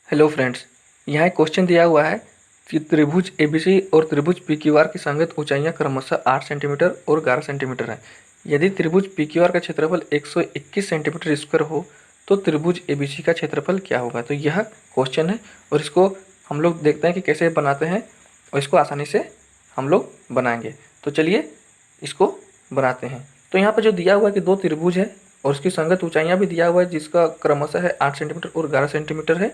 Hello friends, यहाँ एक question दिया हुआ है कि त्रिभुज एबीसी और त्रिभुज पीक्यूआर की संगत ऊंचाइयां क्रमशः 8 सेंटीमीटर और 11 सेंटीमीटर है। यदि त्रिभुज पीक्यूआर का क्षेत्रफल 121 सेंटीमीटर स्क्वायर हो तो त्रिभुज एबीसी का क्षेत्रफल क्या होगा। तो यह क्वेश्चन है और इसको हम लोग देखते हैं कि कैसे बनाते हैं और इसको आसानी से हम लोग बनाएंगे। तो चलिए इसको बनाते हैं। तो यहाँ पर जो दिया हुआ है कि दो त्रिभुज है और उसकी संगत ऊंचाइयाँ भी दिया हुआ है जिसका क्रमशः है 8 सेंटीमीटर और 11 सेंटीमीटर है।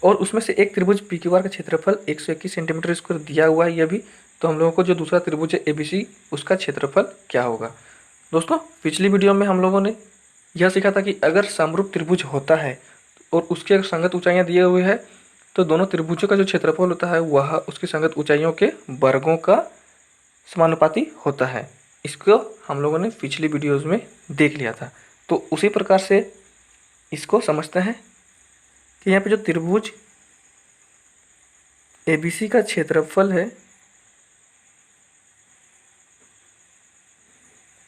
और उसमें से एक त्रिभुज पीक्यूआर का क्षेत्रफल 121 सेंटीमीटर स्क्वायर दिया हुआ है। यह भी तो हम लोगों को जो दूसरा त्रिभुज है एबीसी उसका क्षेत्रफल क्या होगा। दोस्तों, पिछली वीडियो में हम लोगों ने यह सीखा था कि अगर समरूप त्रिभुज होता है और उसके अगर संगत ऊंचाइयां दिए हुए हैं तो दोनों त्रिभुजों का जो क्षेत्रफल होता है वह उसकी संगत ऊंचाइयों के वर्गों का समानुपाती होता है। इसको हम लोगों ने पिछली वीडियोज़ में देख लिया था। तो उसी प्रकार से इसको समझते हैं कि यहाँ पे जो त्रिभुज एबीसी का क्षेत्रफल है,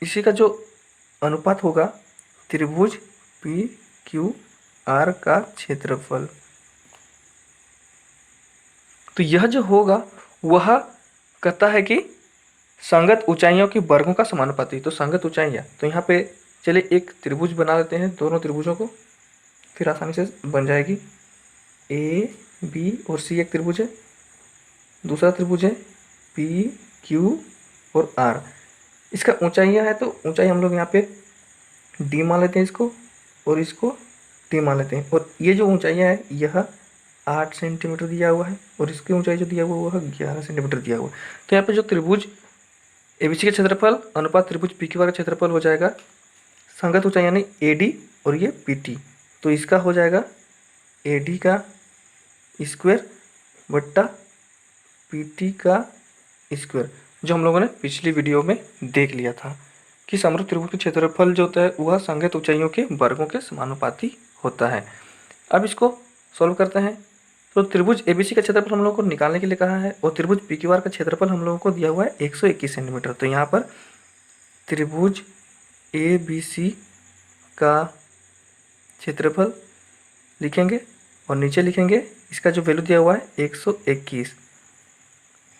इसी का जो अनुपात होगा त्रिभुज पी क्यू आर का क्षेत्रफल। तो यह जो होगा वह कहता है कि संगत ऊंचाइयों की वर्गों का समानुपाती। तो संगत ऊंचाइयाँ, तो यहाँ पे चलिए एक त्रिभुज बना लेते हैं, दोनों त्रिभुजों को, फिर आसानी से बन जाएगी। ए बी और सी एक त्रिभुज है, दूसरा त्रिभुज है पी क्यू और आर। इसका ऊंचाइयाँ है तो ऊंचाई हम लोग यहाँ पे डी मान लेते हैं इसको, और इसको डी मान लेते हैं। और ये जो ऊंचाइयाँ है यह 8 सेंटीमीटर दिया हुआ है और इसकी ऊंचाई जो दिया हुआ है वह 11 सेंटीमीटर दिया हुआ है। तो यहाँ पे जो त्रिभुज एबीसी का क्षेत्रफल अनुपात त्रिभुज पीक्यूआर का क्षेत्रफल हो जाएगा संगत ऊंचाई यानी एडी और ये पीटी। तो इसका हो जाएगा एडी का स्क्वायर बट्टा पीटी का स्क्वायर, जो हम लोगों ने पिछली वीडियो में देख लिया था कि समरूप त्रिभुज का क्षेत्रफल जो होता है वह संगत ऊंचाइयों के वर्गों के समानुपाती होता है। अब इसको सॉल्व करते हैं। तो त्रिभुज एबीसी का क्षेत्रफल हम लोगों को निकालने के लिए कहा है और त्रिभुज पीक्यूआर का क्षेत्रफल हम लोगों को दिया हुआ है 121 सेंटीमीटर। तो यहाँ पर त्रिभुज एबीसी का क्षेत्रफल लिखेंगे और नीचे लिखेंगे इसका जो वैल्यू दिया हुआ है 121।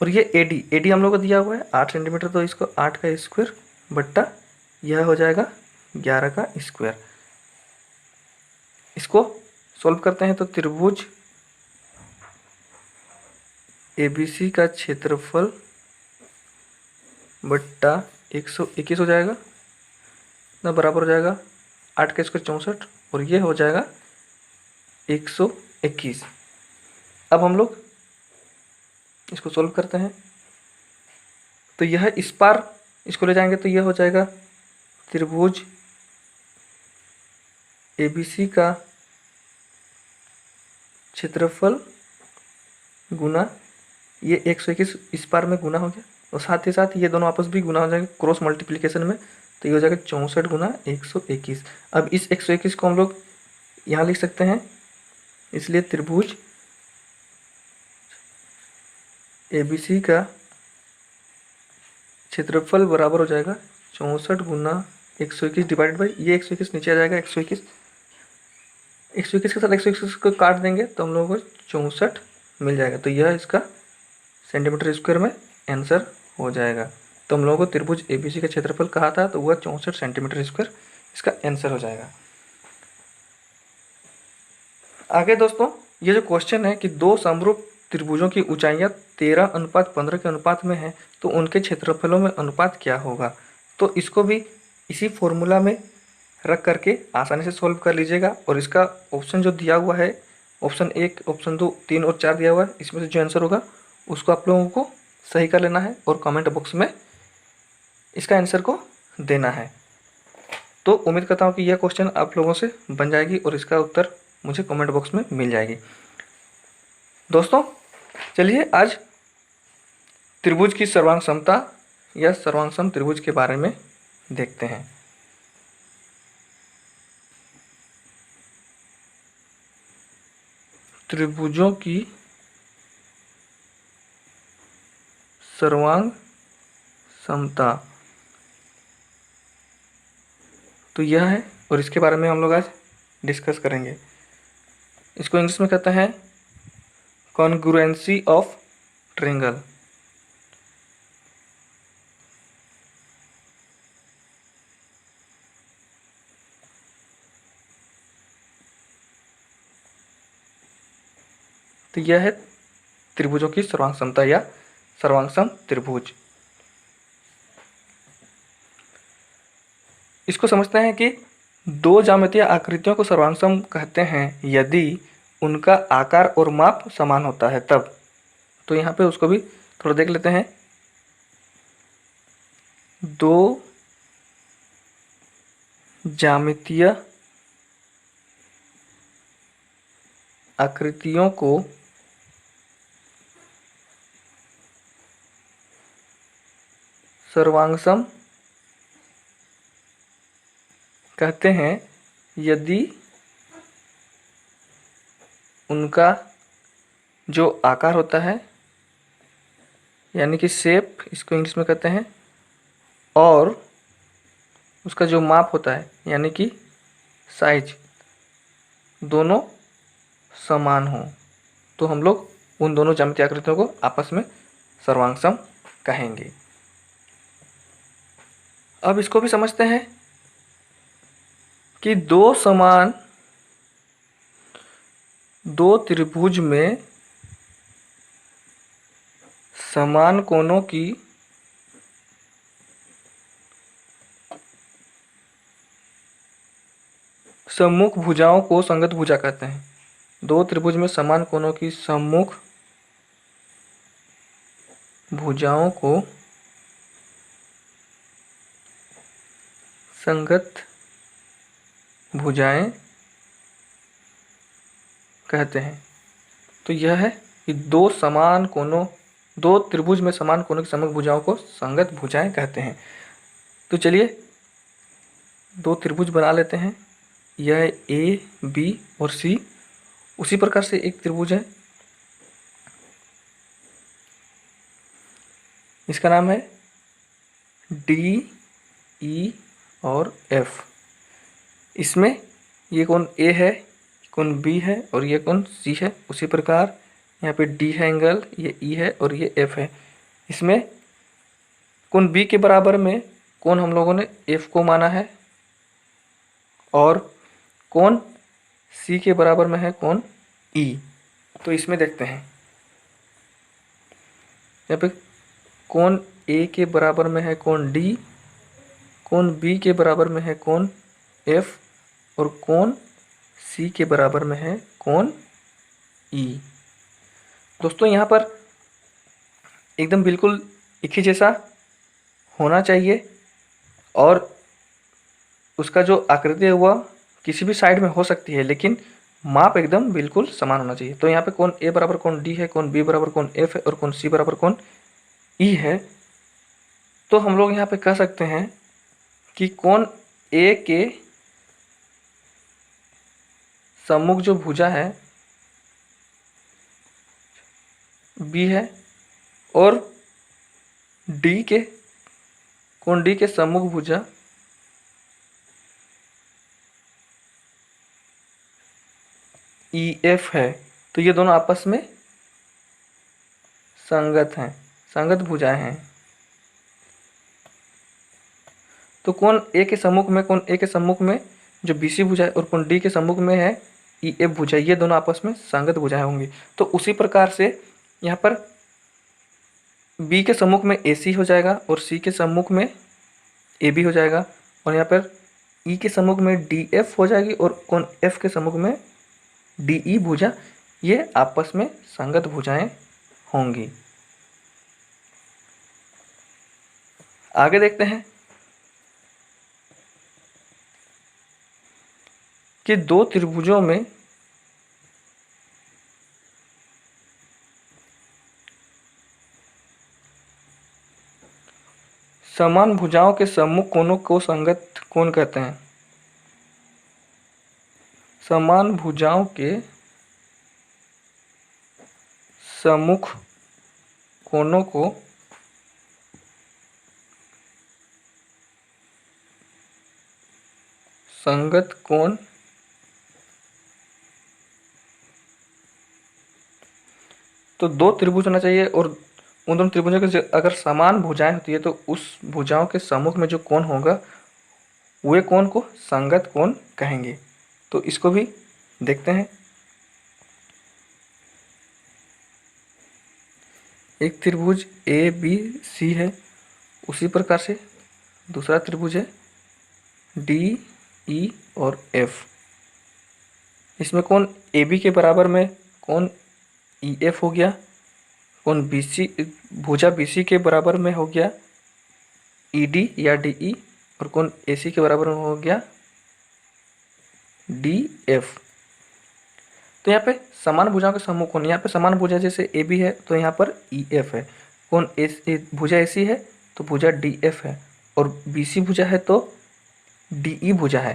और ये एडी हम लोग को दिया हुआ है 8 सेंटीमीटर, तो इसको 8 का स्क्वायर बट्टा यह हो जाएगा 11 का स्क्वायर। इसको सॉल्व करते हैं तो त्रिभुज एबीसी का क्षेत्रफल बट्टा 121 हो जाएगा ना, बराबर हो जाएगा 8 का स्क्वायर 64 और ये हो जाएगा 121। अब हम लोग इसको सॉल्व करते हैं तो यह इस पार इसको ले जाएंगे तो यह हो जाएगा त्रिभुज एबीसी का क्षेत्रफल गुना ये 121 इस पार में गुना हो गया और साथ ही साथ ये दोनों आपस भी गुना हो जाएंगे क्रॉस मल्टीप्लिकेशन में। तो ये हो जाएगा 64 गुना 121। अब इस 121 को हम लोग यहाँ लिख सकते हैं, इसलिए त्रिभुज एबीसी का क्षेत्रफल बराबर हो जाएगा 64 गुना 121 डिवाइडेड बाई ये 121 नीचे आ जाएगा 121 के साथ 121 को काट देंगे तो हम लोगों को 64 मिल जाएगा। तो यह इसका सेंटीमीटर स्क्वायर में आंसर हो जाएगा। तो हम लोगों को त्रिभुज एबीसी का क्षेत्रफल कहा था तो वह 64 सेंटीमीटर स्क्वायर इसका आंसर हो जाएगा। आगे दोस्तों, ये जो क्वेश्चन है कि दो समरूप त्रिभुजों की ऊंचाइयां 13:15 के अनुपात में है तो उनके क्षेत्रफलों में अनुपात क्या होगा। तो इसको भी इसी फॉर्मूला में रख करके आसानी से सॉल्व कर लीजिएगा। और इसका ऑप्शन जो दिया हुआ है, ऑप्शन 1, ऑप्शन 2, 3 और 4 दिया हुआ है, इसमें से जो आंसर होगा उसको आप लोगों को सही कर लेना है और कमेंट बॉक्स में इसका आंसर को देना है। तो उम्मीद करता हूँ कि यह क्वेश्चन आप लोगों से बन जाएगी और इसका उत्तर मुझे कमेंट बॉक्स में मिल जाएगी। दोस्तों, चलिए आज त्रिभुज की सर्वांग समता या सर्वांग सम त्रिभुज के बारे में देखते हैं। त्रिभुजों की सर्वांग समता तो यह है और इसके बारे में हम लोग आज डिस्कस करेंगे। इसको इंग्लिश में कहते हैं कॉन्ग्रुएंसी ऑफ ट्रायंगल। तो यह है त्रिभुजों की सर्वांग समता या सर्वांगसम त्रिभुज। इसको समझते हैं कि दो ज्यामितीय आकृतियों को सर्वांगसम कहते हैं यदि उनका आकार और माप समान होता है तब। तो यहाँ पे उसको भी थोड़ा देख लेते हैं। दो ज्यामितीय आकृतियों को सर्वांगसम कहते हैं यदि उनका जो आकार होता है यानी कि शेप, इसको इंग्लिश में कहते हैं, और उसका जो माप होता है यानी कि साइज, दोनों समान हो तो हम लोग उन दोनों ज्यामितीय आकृतियों को आपस में सर्वांगसम कहेंगे। अब इसको भी समझते हैं कि दो त्रिभुज में समान कोणों की सम्मुख भुजाओं को संगत भुजा कहते हैं। दो त्रिभुज में समान कोणों की सम्मुख भुजाओं को संगत भुजाएं कहते हैं। तो यह है कि दो त्रिभुज में समान कोणों की सम्मुख भुजाओं को संगत भुजाएं कहते हैं। तो चलिए दो त्रिभुज बना लेते हैं। यह ए, बी और सी। उसी प्रकार से एक त्रिभुज है, इसका नाम है डी, ई और एफ। इसमें ये कोण ए है, कोण बी है और ये कोण सी है। उसी प्रकार यहाँ पे डी है एंगल, ये ई है और ये एफ है। इसमें कोण बी के बराबर में कोण हम लोगों ने एफ को माना है और कोण सी के बराबर में है कोण ई। तो इसमें देखते हैं, यहाँ पे कोण ए के बराबर में है कोण डी, कोण बी के बराबर में है कोण एफ और कोण सी के बराबर में है कोण ई। दोस्तों यहाँ पर एकदम बिल्कुल एक ही जैसा होना चाहिए और उसका जो आकृति है वह किसी भी साइड में हो सकती है, लेकिन माप एकदम बिल्कुल समान होना चाहिए। तो यहाँ पे कोण ए बराबर कोण डी है, कोण बी बराबर कोण एफ है और कोण सी बराबर कोण ई है। तो हम लोग यहाँ पे कह सकते हैं कि कोण ए के सम्मुख जो भुजा है बी है और कोण डी के सम्मुख भुजा ई एफ है। तो ये दोनों आपस में संगत हैं, संगत भुजाएं हैं। तो कोण ए के सम्मुख में जो बीसी भुजा है और कोण डी के सम्मुख में है ई एफ भुजा, ये दोनों आपस में संगत भुजाएं होंगी। तो उसी प्रकार से यहाँ पर बी के सम्मुख में ए सी हो जाएगा और सी के सम्मुख में ए बी हो जाएगा और यहाँ पर ई के सम्मुख में डी एफ हो जाएगी और कोण एफ के सम्मुख में डी ई भुजा, ये आपस में संगत भुजाएं होंगी। आगे देखते हैं कि दो त्रिभुजों में समान भुजाओं के सम्मुख कोणों को संगत कोण कहते हैं। समान भुजाओं के सम्मुख कोणों को संगत कोण तो दो त्रिभुज होना चाहिए और उन दोनों त्रिभुजों के अगर समान भुजाएं होती है तो उस भुजाओं के सम्मुख में जो कोण होगा वे कोण को संगत कोण कहेंगे। तो इसको भी देखते हैं। एक त्रिभुज ए बी सी है, उसी प्रकार से दूसरा त्रिभुज है डी ई और एफ। इसमें कोण ए बी के बराबर में कोण ई एफ हो गया, कोण बी सी भुजा बी सी के बराबर में हो गया ई डी या डी ई, और कोण ए सी के बराबर में हो गया डी एफ। तो यहाँ पे समान भुजाओं के समूह कोण, यहाँ पे समान भुजा जैसे ए बी है तो यहाँ पर ई एफ है, कोण भुजा ए सी है तो भुजा डी एफ है, और बी सी भुजा है तो डी ई भुजा है।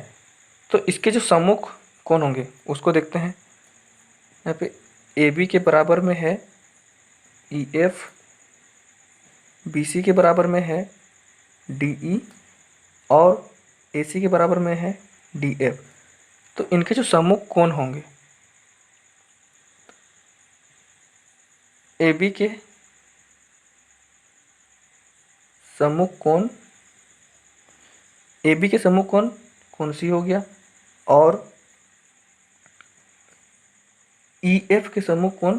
तो इसके जो सम्मुख कोण होंगे उसको देखते हैं। यहाँ पे ए बी के बराबर में है ई एफ, बी सी के बराबर में है डी ई, और ए सी के बराबर में है डी एफ। तो इनके जो सम्मुख कोण होंगे ए बी के सम्मुख कोण, ए बी के सम्मुख कोण कौन सी हो गया, और ई एफ के सम्मुख कोण,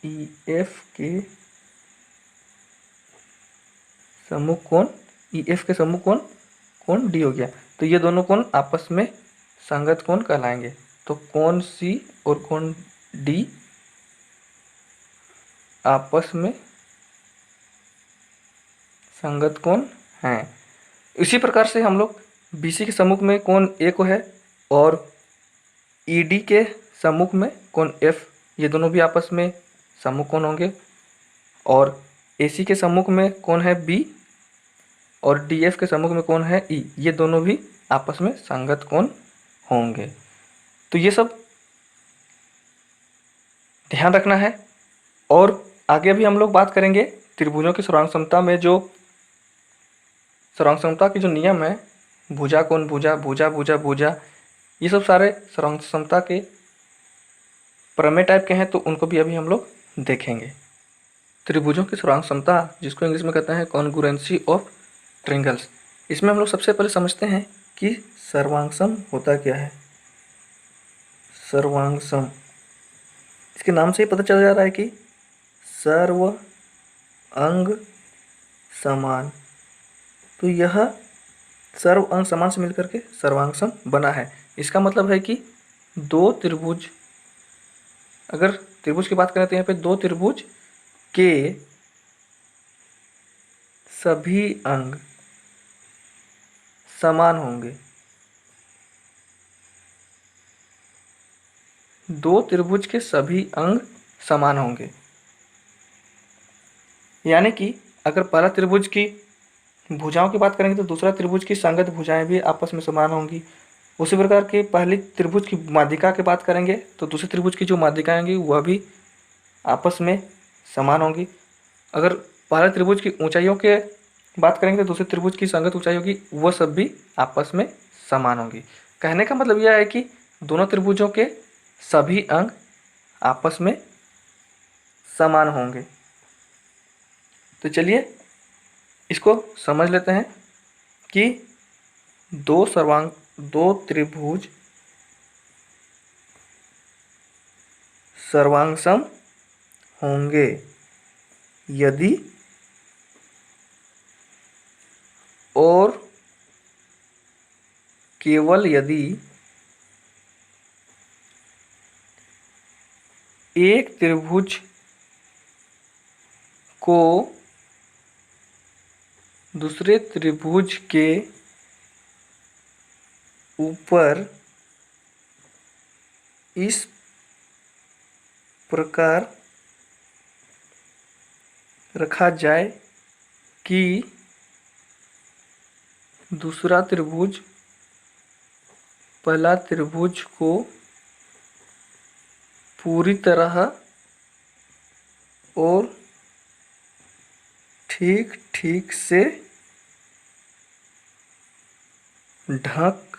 ई एफ के सम्मुख कोण, ई एफ के सम्मुख कोण कोण डी हो गया। तो ये दोनों कोण आपस में संगत कोण कहलाएंगे। तो कोण सी और कोण डी आपस में संगत कोण हैं। इसी प्रकार से हम लोग बी सी के सम्मुख में कोण ए को है और ई डी के सम्मुख में कोण एफ, ये दोनों भी आपस में सम्मुख कोण होंगे, और ए सी के सम्मुख में कोण है बी और डी एफ के सम्मुख में कोण है ई, ये दोनों भी आपस में संगत कोण होंगे। तो ये सब ध्यान रखना है। और आगे भी हम लोग बात करेंगे त्रिभुजों की सर्वांग समता में जो सर्वांग समता के जो नियम है, भुजा कोण भुजा भुजा भुजा भुजा, ये सब सारे सर्वांग समता के प्रमेय टाइप के हैं, तो उनको भी अभी हम लोग देखेंगे। त्रिभुजों की सर्वांग समता जिसको इंग्लिश में कहते हैं कॉन्ग्रुएंसी ऑफ ट्रायंगल्स, इसमें हम लोग सबसे पहले समझते हैं कि सर्वांगसम होता क्या है। सर्वांगसम, इसके नाम से ही पता चल जा रहा है कि सर्व अंग समान। तो यह सर्व अंग समान से मिलकर के सर्वांगसम बना है। इसका मतलब है कि दो त्रिभुज, अगर त्रिभुज की बात करें तो यहाँ पे दो त्रिभुज के सभी अंग समान होंगे। दो त्रिभुज के सभी अंग समान होंगे, यानी कि अगर पहला त्रिभुज की भुजाओं की बात करेंगे तो दूसरा त्रिभुज की संगत भुजाएं भी आपस में समान होंगी। उसी प्रकार के पहले त्रिभुज की माध्यिका की बात करेंगे तो दूसरे त्रिभुज की जो माध्यिकाएं होंगी वह भी आपस में समान होंगी। अगर पहले त्रिभुज की ऊंचाइयों के बात करेंगे तो दूसरे त्रिभुज की संगत ऊंचाई होगी, वह सब भी आपस में समान होंगी। कहने का मतलब यह है कि दोनों त्रिभुजों के सभी अंग आपस में समान होंगे। तो चलिए इसको समझ लेते हैं कि दो त्रिभुज सर्वांगसम होंगे यदि और केवल यदि एक त्रिभुज को दूसरे त्रिभुज के ऊपर इस प्रकार रखा जाए कि दूसरा त्रिभुज पहला त्रिभुज को पूरी तरह और ठीक ठीक से ढक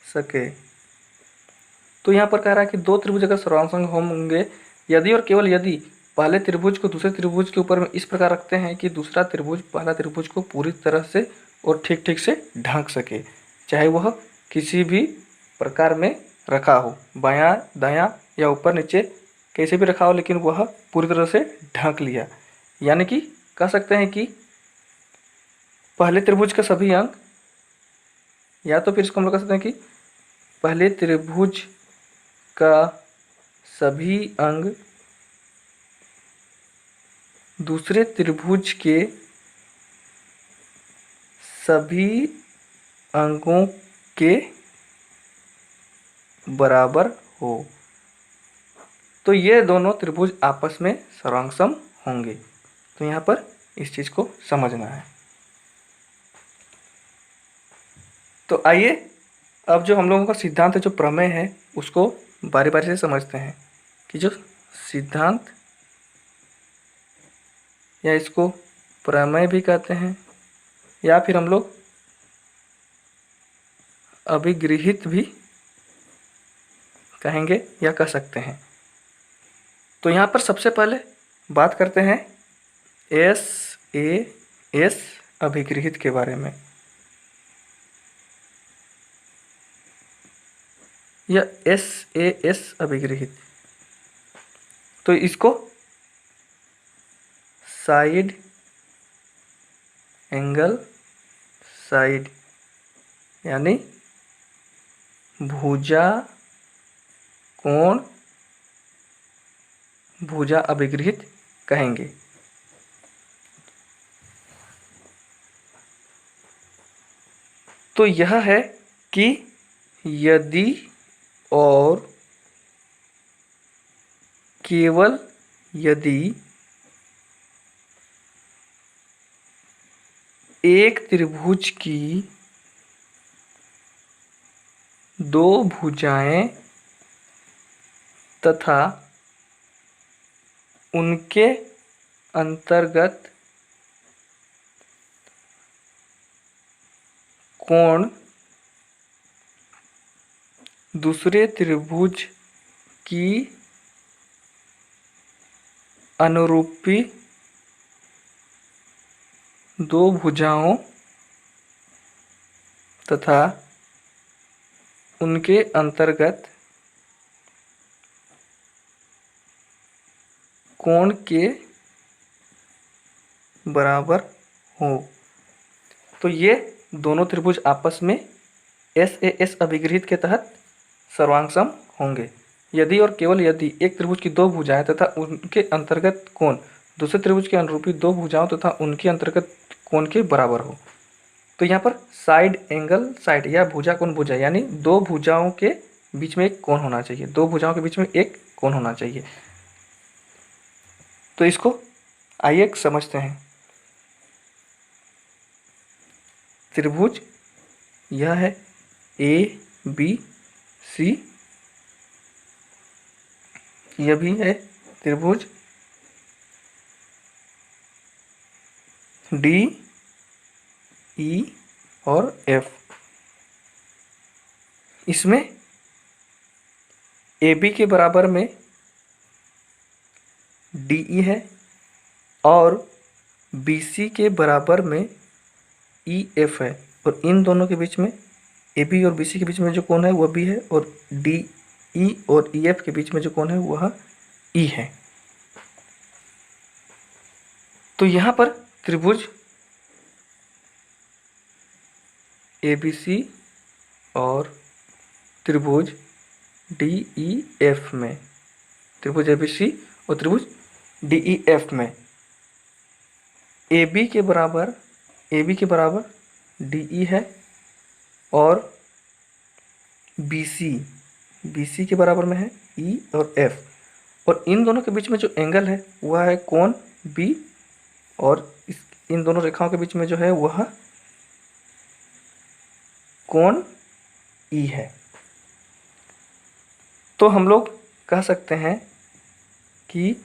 सके। तो यहाँ पर कह रहा है कि दो त्रिभुज अगर सर्वांग होंगे यदि और केवल यदि पहले त्रिभुज को दूसरे त्रिभुज के ऊपर में इस प्रकार रखते हैं कि दूसरा त्रिभुज पहला त्रिभुज को पूरी तरह से और ठीक ठीक से ढक सके, चाहे वह किसी भी प्रकार में रखा हो, बायां दायां या ऊपर नीचे कैसे भी रखा हो, लेकिन वह पूरी तरह से ढक लिया। यानी कि कह सकते हैं कि पहले त्रिभुज का सभी अंग, या तो फिर इसको हम लोग कह सकते हैं कि पहले त्रिभुज का सभी अंग दूसरे त्रिभुज के सभी अंगों के बराबर हो, तो ये दोनों त्रिभुज आपस में सर्वांग होंगे। तो यहाँ पर इस चीज़ को समझना है। तो आइए अब जो हम लोगों का सिद्धांत है, जो प्रमेय है, उसको बारी बारी से समझते हैं कि जो सिद्धांत या इसको प्रमेय भी कहते हैं या फिर हम लोग अभिगृहित भी कहेंगे या कह सकते हैं। तो यहाँ पर सबसे पहले बात करते हैं SAS अभिगृहित के बारे में, या SAS अभिगृहित। तो इसको साइड एंगल साइड यानी भुजा कोण भुजा अभिगृहित कहेंगे। तो यह है कि यदि और केवल यदि एक त्रिभुज की दो भुजाएं तथा उनके अंतर्गत कोण दूसरे त्रिभुज की अनुरूपी दो भुजाओं तथा उनके अंतर्गत कोण के बराबर हो, तो ये दोनों त्रिभुज आपस में SAS अभिगृहित के तहत सर्वांग सम होंगे। यदि और केवल यदि एक त्रिभुज की दो भुजाएं तथा उनके अंतर्गत कोण दूसरे त्रिभुज के अनुरूपी दो भुजाओं तथा उनके अंतर्गत कोण के बराबर हो। तो यहाँ पर साइड एंगल साइड या भुजा कोण भुजा यानी दो भुजाओं के बीच में एक कोण होना चाहिए, दो भुजाओं के बीच में एक कोण होना चाहिए। तो इसको आइए समझते हैं। त्रिभुज यह है ABC, यह भी है त्रिभुज DE और F। इसमें AB के बराबर में DE है और BC के बराबर में EF है, और इन दोनों के बीच में AB और BC के बीच में जो कोण है वह B है, और DE और EF के बीच में जो कोण है वह E है। तो यहाँ पर त्रिभुज ABC और त्रिभुज DEF में, त्रिभुज ABC और त्रिभुज DEF में AB के बराबर DE है और BC के बराबर में है E और F, और इन दोनों के बीच में जो एंगल है वह है कोण B, और इन दोनों रेखाओं के बीच में जो है वह कोण E है। तो हम लोग कह सकते हैं कि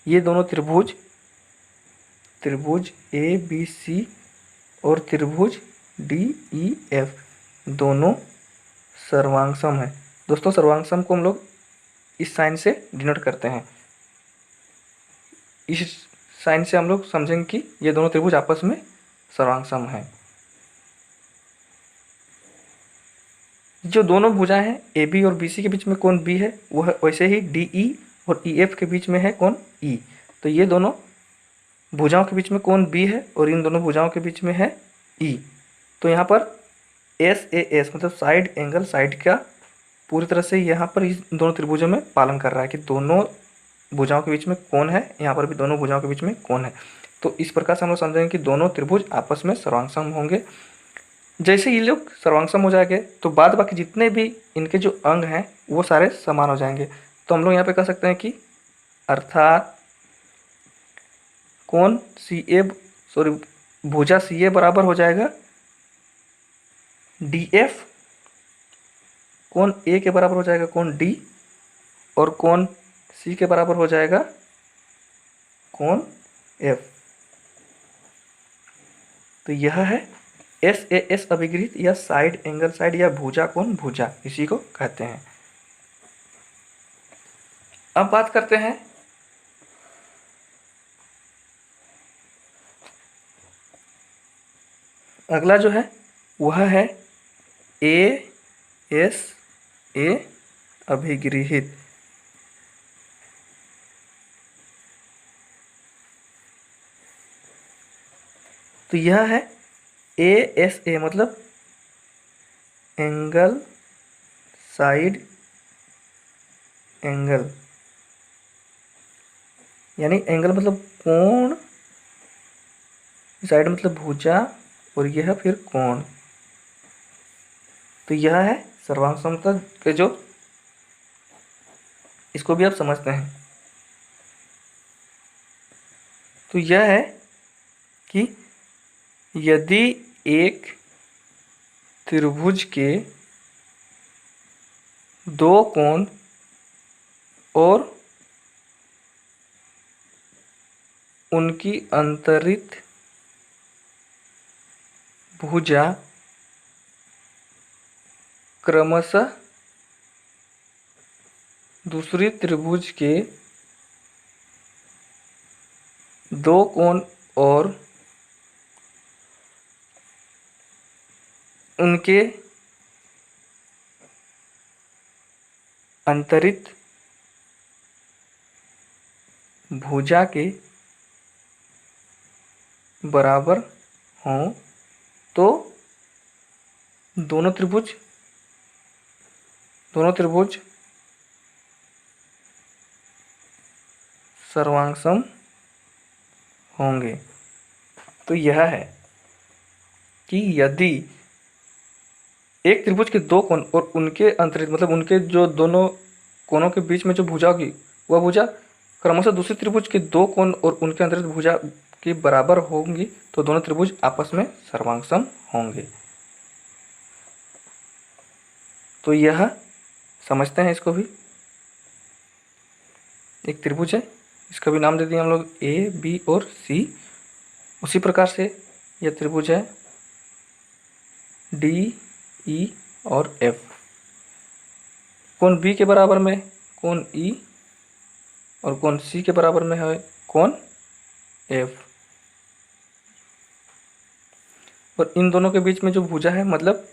ये दोनों त्रिभुज ABC और त्रिभुज DEF दोनों सर्वांग सम है, दोस्तों सर्वांग को हम लोग इस साइन से डिनोट करते हैं। इस साइन से हम लोग समझेंगे कि ये दोनों त्रिभुज आपस में सर्वांग हैं। जो दोनों भुजाएं हैं ए बी और बी सी के बीच में कोण बी है, वह वैसे ही डी ई और ई एफ के बीच में है कोण ई। तो ये दोनों भुजाओं के बीच में कोण बी है और इन दोनों भुजाओं के बीच में है ई। तो यहाँ पर एस ए एस मतलब साइड एंगल साइड का पूरी तरह से यहाँ पर इस दोनों त्रिभुजों में पालन कर रहा है कि दोनों भुजाओं के बीच में कोण है, यहाँ पर भी दोनों भुजाओं के बीच में कोण है। तो इस प्रकार से हम लोग समझेंगे कि दोनों त्रिभुज आपस में सर्वांग होंगे। जैसे ये लोग सर्वांग हो जाएंगे तो बाद बाकी जितने भी इनके जो अंग हैं वो सारे समान हो जाएंगे। तो हम लोग यहाँ पे कह सकते हैं कि अर्थात कोण सी ए सॉरी भुजा सी ए बराबर हो जाएगा डी एफ, कोण ए के बराबर हो जाएगा कोण डी, और कोण सी के बराबर हो जाएगा कोण एफ। तो यह है एस ए एस अभिगृहित या साइड एंगल साइड या भुजा कोण भुजा, इसी को कहते हैं। अब बात करते हैं अगला जो है वह है ए एस ए अभिगृहित। तो यह है ए एस ए मतलब एंगल साइड एंगल, यानी एंगल मतलब कोण, साइड मतलब भुजा और यह फिर कोण। तो यह है सर्वांग समता के जो, इसको भी आप समझते हैं। तो यह है कि यदि एक त्रिभुज के दो कोण और उनकी अंतरित भुजा क्रमशः दूसरी त्रिभुज के दो कोण और उनके अंतरित भुजा के बराबर हों तो दोनों त्रिभुज सर्वांग होंगे। तो यह है कि यदि एक त्रिभुज के दो कोण और उनके अंतरित मतलब उनके जो दोनों कोणों के बीच में जो भुजा होगी वह भुजा क्रमशः दूसरी त्रिभुज के दो कोण और उनके अंतरित भुजा के बराबर होंगी तो दोनों त्रिभुज आपस में सर्वांग होंगे। तो यह समझते हैं इसको भी। एक त्रिभुज है, इसका भी नाम दे दिया हम लोग ए बी और सी। उसी प्रकार से यह त्रिभुज है डी ई और एफ। कोण बी के बराबर में कोण ई और कोण सी के बराबर में है कोण एफ। और इन दोनों के बीच में जो भुजा है मतलब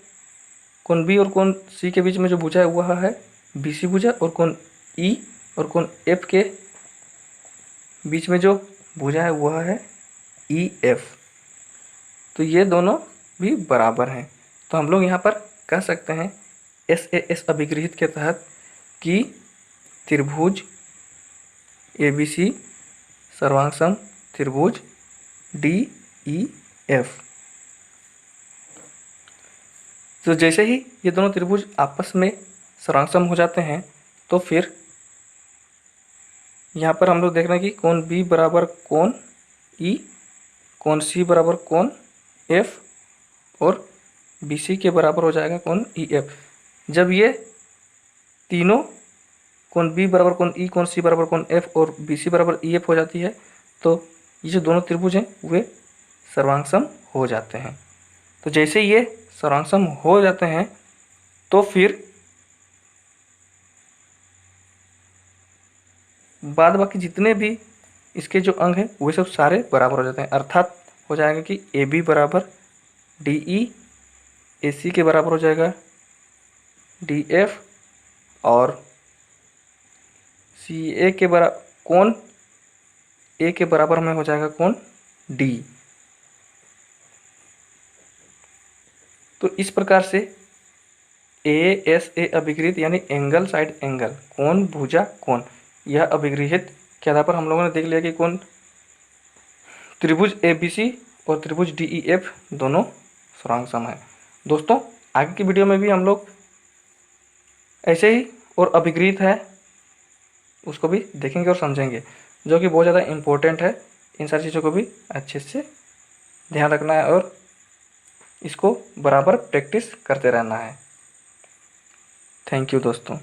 कोण बी और कोण सी के बीच में जो भुजा है वह है बी सी भुजा, और कोण ई और कोण एफ के बीच में जो भुजा है वह है ई एफ। तो ये दोनों भी बराबर हैं। तो हम लोग यहाँ पर कह सकते हैं एस ए एस अभिगृहित के तहत कि त्रिभुज ए बी सी सर्वांग त्रिभुज डी ई एफ। तो जैसे ही ये दोनों त्रिभुज आपस में सर्वांग हो जाते हैं तो फिर यहाँ पर हम लोग देख रहे हैं कि कोण बी बराबर कोण ई, कोण सी बराबर कोण एफ और बी सी के बराबर हो जाएगा कोण ई एफ। जब ये तीनों कोण बी बराबर कोण ई, कोण सी बराबर कोण एफ और बी सी बराबर ई एफ हो जाती है तो ये जो दोनों त्रिभुज हैं वे सर्वांग हो जाते हैं। तो जैसे ये सर्वांग हो जाते हैं तो फिर बाद बाकी जितने भी इसके जो अंग हैं वो सब सारे बराबर हो जाते हैं, अर्थात हो जाएगा कि ए बी बराबर डी ई, ए सी के बराबर हो जाएगा डी एफ, और सी ए के बराबर कोण ए के बराबर में हो जाएगा कोण डी। तो इस प्रकार से ए एस ए अभिगृहित यानी एंगल साइड एंगल, कोण भुजा कोण, यह अभिगृहित के आधार पर हम लोगों ने देख लिया कि कौन त्रिभुज ए बी सी और त्रिभुज डी ई एफ दोनों सम है। दोस्तों आगे की वीडियो में भी हम लोग ऐसे ही और अभिगृहित है उसको भी देखेंगे और समझेंगे, जो कि बहुत ज़्यादा इम्पोर्टेंट है। इन सारी चीज़ों को भी अच्छे से ध्यान रखना है और इसको बराबर प्रैक्टिस करते रहना है। थैंक यू दोस्तों।